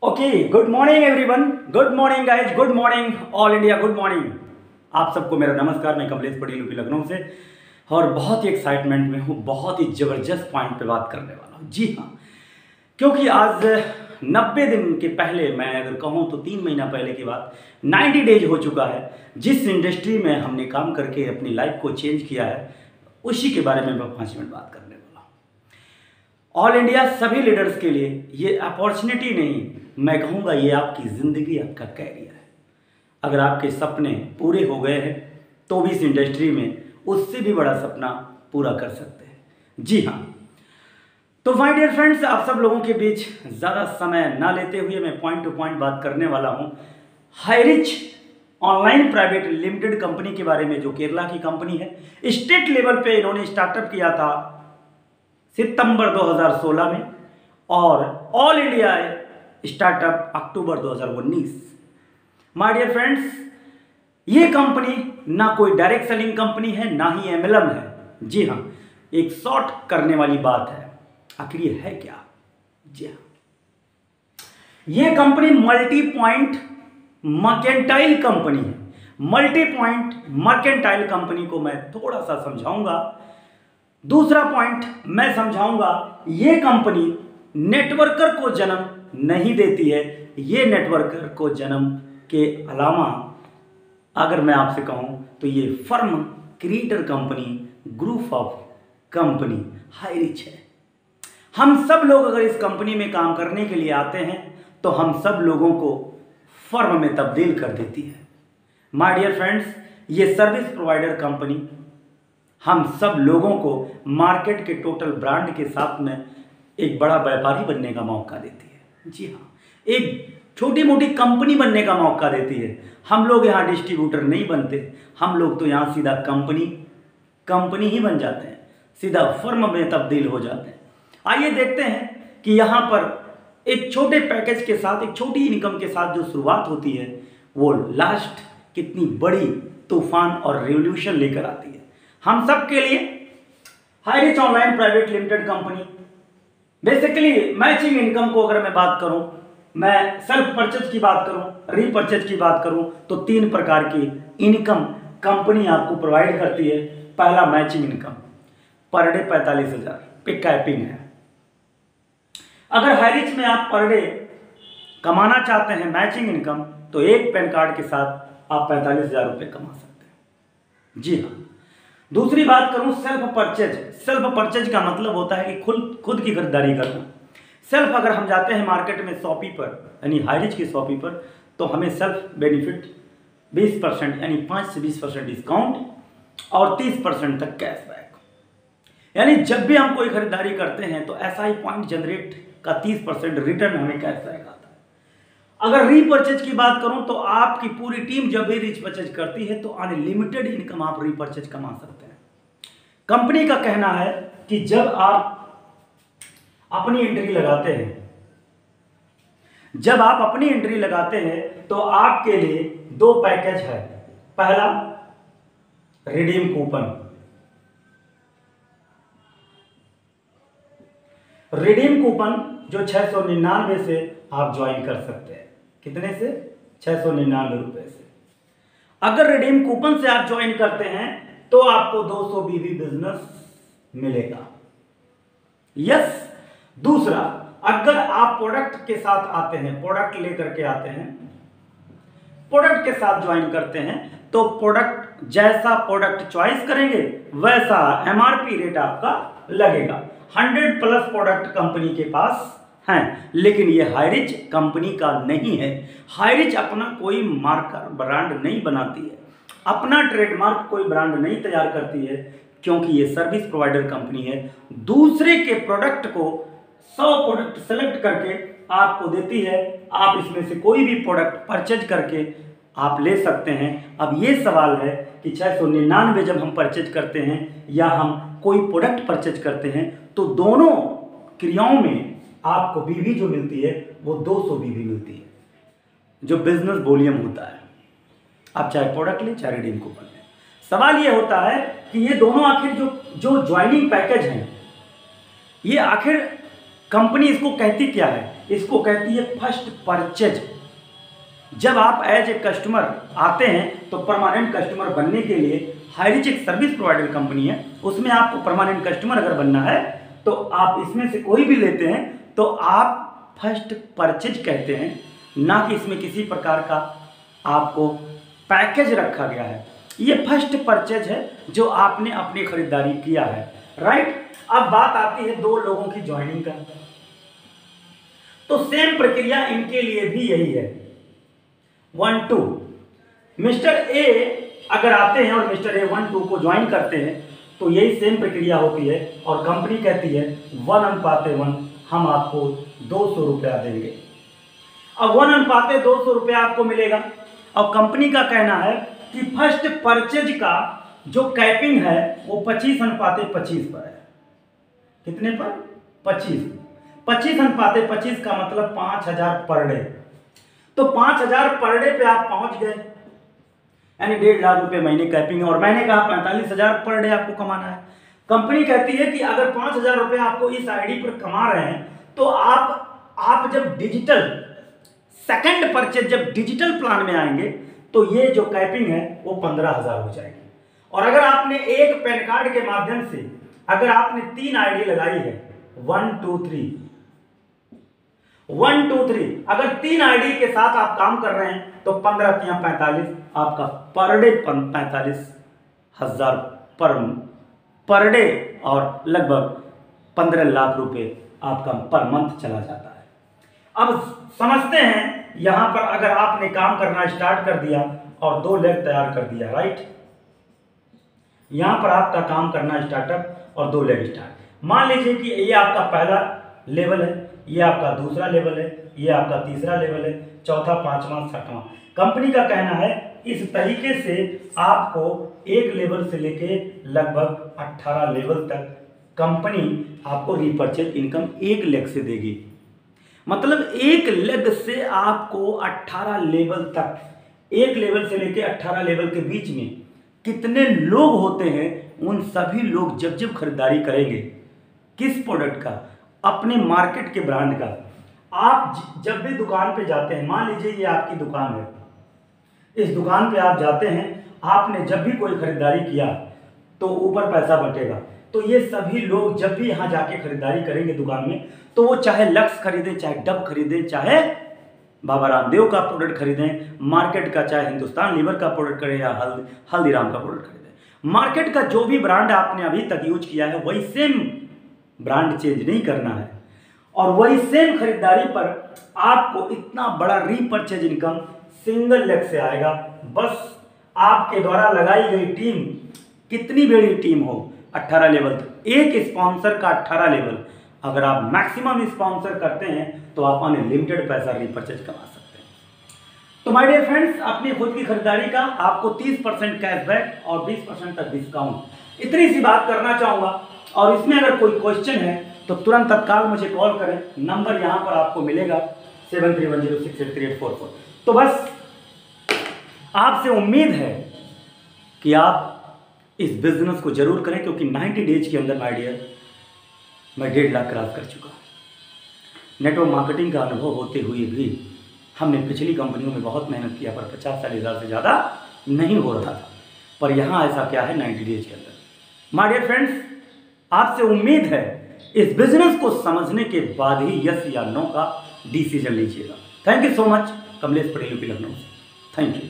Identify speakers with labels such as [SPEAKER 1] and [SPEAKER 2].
[SPEAKER 1] Okay, good morning everyone, good morning guys, good morning all India, good morning. आप सबको मेरा नमस्कार। मैं कमलेश पटेल यूपी लखनऊ से और बहुत ही एक्साइटमेंट में हूँ, बहुत ही ज़बरदस्त पॉइंट पे बात करने वाला हूँ। जी हाँ, क्योंकि आज 90 दिन के पहले, मैं अगर कहूँ तो 3 महीना पहले की बात, 90 डेज हो चुका है जिस इंडस्ट्री में हमने काम करके अपनी लाइफ को चेंज किया है, उसी के बारे में मैं 5 मिनट बात करने वाला हूँ। ऑल इंडिया सभी लीडर्स के लिए ये अपॉर्चुनिटी नहीं, मैं कहूँगा ये आपकी ज़िंदगी, आपका कैरियर है। अगर आपके सपने पूरे हो गए हैं तो भी इस इंडस्ट्री में उससे भी बड़ा सपना पूरा कर सकते हैं। जी हाँ, तो माय डियर फ्रेंड्स, आप सब लोगों के बीच ज़्यादा समय ना लेते हुए मैं पॉइंट टू पॉइंट बात करने वाला हूँ Highrich online private limited company के बारे में, जो केरला की कंपनी है। स्टेट लेवल पे इन्होंने स्टार्टअप किया था सितंबर 2016 में और ऑल इंडिया स्टार्टअप अक्टूबर 2019। माय डियर फ्रेंड्स, ये कंपनी ना कोई डायरेक्ट सेलिंग कंपनी है, ना ही एमएलएम है। जी हाँ, एक शॉर्ट करने वाली बात है। आखिर ये है क्या? जी हाँ, ये company multi point mercantile company है। मल्टी पॉइंट मर्केंटाइल कंपनी को मैं थोड़ा सा समझाऊंगा। दूसरा पॉइंट मैं समझाऊंगा, ये कंपनी नेटवर्कर को जन्म नहीं देती है। ये नेटवर्कर को जन्म के अलावा अगर मैं आपसे कहूं तो ये firm creator company, group of company Highrich है। हम सब लोग अगर इस कंपनी में काम करने के लिए आते हैं तो हम सब लोगों को फर्म में तब्दील कर देती है। माय डियर फ्रेंड्स, ये सर्विस प्रोवाइडर कंपनी हम सब लोगों को मार्केट के टोटल ब्रांड के साथ में एक बड़ा व्यापारी बनने का मौका देती है। जी हाँ, एक छोटी मोटी कंपनी बनने का मौका देती है। हम लोग यहाँ डिस्ट्रीब्यूटर नहीं बनते, हम लोग तो यहाँ सीधा कंपनी ही बन जाते हैं, सीधा फर्म में तब्दील हो जाते हैं। आइए देखते हैं कि यहाँ पर एक छोटे पैकेज के साथ, एक छोटी इनकम के साथ जो शुरुआत होती है, वो लास्ट कितनी बड़ी तूफान और रेवोल्यूशन लेकर आती है हम सब के लिए। Highrich online private limited company basically matching income को अगर मैं बात करूं, मैं सेल्फ परचेज की बात करूं, रीपरचेज की बात करूं, तो 3 प्रकार की इनकम कंपनी आपको प्रोवाइड करती है। पहला मैचिंग इनकम, पर डे 45,000 पे कैपिंग है। अगर हाईरिच में आप पर डे कमाना चाहते हैं मैचिंग इनकम, तो एक पैन कार्ड के साथ आप 45,000 रुपये कमा सकते हैं। जी हाँ, दूसरी बात करूं सेल्फ परचेज। सेल्फ परचेज का मतलब होता है कि खुद की खरीदारी करना। सेल्फ अगर हम जाते हैं मार्केट में शॉपी पर, यानी हाईरिच की शॉपी पर, तो हमें सेल्फ बेनिफिट 20% यानी 5 से 20% डिस्काउंट और 30% तक कैशबैक। यानी जब भी हम कोई खरीदारी करते हैं तो एसआई पॉइंट जनरेट का 30% रिटर्न हमें कैशबैक आता है। अगर रीपरचेज की बात करूं तो आपकी पूरी टीम जब भी रीपरचेज करती है तो अनलिमिटेड इनकम आप रीपरचेज कमा सकते हैं। कंपनी का कहना है कि जब आप अपनी एंट्री लगाते हैं, जब आप अपनी एंट्री लगाते हैं तो आपके लिए 2 पैकेज है। पहला रिडीम कूपन। रिडीम कूपन जो 699 से आप ज्वाइन कर सकते हैं। कितने से? 699 रुपए से। अगर रिडीम कूपन से आप ज्वाइन करते हैं तो आपको 200 बीवी बिजनेस मिलेगा। यस। दूसरा, अगर आप प्रोडक्ट के साथ आते हैं, प्रोडक्ट लेकर के आते हैं, प्रोडक्ट के साथ ज्वाइन करते हैं, तो प्रोडक्ट जैसा प्रोडक्ट चॉइस करेंगे वैसा एमआरपी रेट आपका लगेगा। 100+ प्रोडक्ट कंपनी के पास हैं, लेकिन ये हाईरिच कंपनी का नहीं है। हाईरिच अपना कोई मार्कर ब्रांड नहीं बनाती है, अपना ट्रेडमार्क कोई ब्रांड नहीं तैयार करती है, क्योंकि ये सर्विस प्रोवाइडर कंपनी है। दूसरे के प्रोडक्ट को 100 प्रोडक्ट सेलेक्ट करके आपको देती है, आप इसमें से कोई भी प्रोडक्ट परचेज करके आप ले सकते हैं। अब ये सवाल है कि 699 जब हम परचेज करते हैं या हम कोई प्रोडक्ट परचेज करते हैं, तो दोनों क्रियाओं में आपको बीवी जो मिलती है वो 200 बीवी मिलती है, जो बिजनेस वॉल्यूम होता है। आप चाहे प्रोडक्ट लें चाहे रिडीम कूपन लें। सवाल ये होता है कि ये दोनों आखिर जो ज्वाइनिंग पैकेज हैं, ये आखिर कंपनी इसको कहती क्या है? इसको कहती है फर्स्ट परचेज। जब आप एज ए कस्टमर आते हैं तो परमानेंट कस्टमर बनने के लिए हाईरिच एक सर्विस प्रोवाइडर कंपनी है, उसमें आपको परमानेंट कस्टमर अगर बनना है तो आप इसमें से कोई भी लेते हैं तो आप फर्स्ट परचेज कहते हैं, ना कि इसमें किसी प्रकार का आपको पैकेज रखा गया है। ये फर्स्ट परचेज है जो आपने अपनी खरीदारी किया है, राइट। अब बात आती है दो लोगों की ज्वाइनिंग का, तो सेम प्रक्रिया इनके लिए भी यही है। 1 2 मिस्टर ए अगर आते हैं और मिस्टर ए 1 2 को ज्वाइन करते हैं तो यही सेम प्रक्रिया होती है और कंपनी कहती है 1:1 हम आपको 200 रुपया देंगे। अब 1:200 रुपया आपको मिलेगा और कंपनी का कहना है कि फर्स्ट परचेज का जो कैपिंग है वो 25:25 पर है। कितने पर? 25। 25:25 का मतलब 5000 पर डे। तो 5000 पर डे पे आप पहुंच गए, यानी 1.5 लाख रुपए महीने कैपिंग है और मैंने कहा 45,000 पर डे आपको कमाना है। कंपनी कहती है कि अगर 5,000 रुपए आपको इस आईडी पर कमा रहे हैं तो आप जब डिजिटल सेकंड परचेज जब डिजिटल प्लान में आएंगे तो ये जो कैपिंग है वो 15,000 हो जाएगी। और अगर आपने एक पैन कार्ड के माध्यम से अगर आपने 3 आईडी लगाई है 1 2 3 1 2 3 अगर 3 आईडी के साथ आप काम कर रहे हैं तो 15 × 45 आपका पर डे 45,000 पर डे और लगभग 15 लाख रुपए आपका पर मंथ चला जाता है। अब समझते हैं यहां पर अगर आपने काम करना स्टार्ट कर दिया और 2 लेग तैयार कर दिया, राइट। यहां पर आपका काम करना स्टार्टअप और 2 लेग स्टार्ट। मान लीजिए कि ये आपका पहला लेवल है, ये आपका दूसरा लेवल है, ये आपका तीसरा लेवल है, चौथा, पांचवा, छठवां। कंपनी का कहना है इस तरीके से आपको एक लेवल से लेके लगभग 18 लेवल तक कंपनी आपको रीपरचेज इनकम 1 लेग से देगी। मतलब 1 लेग से आपको 18 लेवल तक, 1 लेवल से लेके 18 लेवल के बीच में कितने लोग होते हैं, उन सभी लोग जब जब खरीदारी करेंगे किस प्रोडक्ट का, अपने मार्केट के ब्रांड का। आप जब भी दुकान पे जाते हैं, मान लीजिए ये आपकी दुकान है, इस दुकान पे आप जाते हैं, आपने जब भी कोई खरीदारी किया तो ऊपर पैसा बटेगा। तो ये सभी लोग जब भी यहाँ जाके खरीदारी करेंगे दुकान में, तो वो चाहे लक्स खरीदें, चाहे डब खरीदें, चाहे बाबा रामदेव का प्रोडक्ट खरीदें, मार्केट का चाहे हिंदुस्तान लीवर का प्रोडक्ट करें या हल्दीराम का प्रोडक्ट खरीदें, मार्केट का जो भी ब्रांड आपने अभी तक यूज किया है वही सेम ब्रांड चेंज नहीं करना है और वही सेम खरीदारी पर आपको इतना बड़ा रीपरचेज इनकम सिंगल लेग से आएगा। बस आपके द्वारा लगाई गई टीम कितनी बड़ी टीम हो, 18 लेवल तक, एक स्पॉन्सर का 18 लेवल, अगर आप मैक्सिमम स्पॉन्सर करते हैं तो आप अनलिमिटेड पैसा रीपरचेज कमा सकते हैं। तो माय डियर फ्रेंड्स, अपनी खुद की खरीदारी का आपको 30% कैशबैक और 20% तक डिस्काउंट, इतनी सी बात करना चाहूँगा। और इसमें अगर कोई क्वेश्चन है तो तुरंत तत्काल मुझे कॉल करें, नंबर यहाँ पर आपको मिलेगा 7310683844। तो बस आपसे उम्मीद है कि आप इस बिजनेस को जरूर करें, क्योंकि 90 डेज के अंदर माय डियर मैं 1.5 लाख क्रॉस कर चुका। नेटवर्क मार्केटिंग का अनुभव होते हुए भी हमने पिछली कंपनियों में बहुत मेहनत किया पर 50-40 से ज़्यादा नहीं हो रहा था, पर यहाँ ऐसा क्या है 90 डेज के अंदर। माय डियर फ्रेंड्स, आपसे उम्मीद है इस बिजनेस को समझने के बाद ही यस या नो का डिसीजन लीजिएगा। Thank you so much. Kamlesh Patel UP Lucknow से, थैंक यू।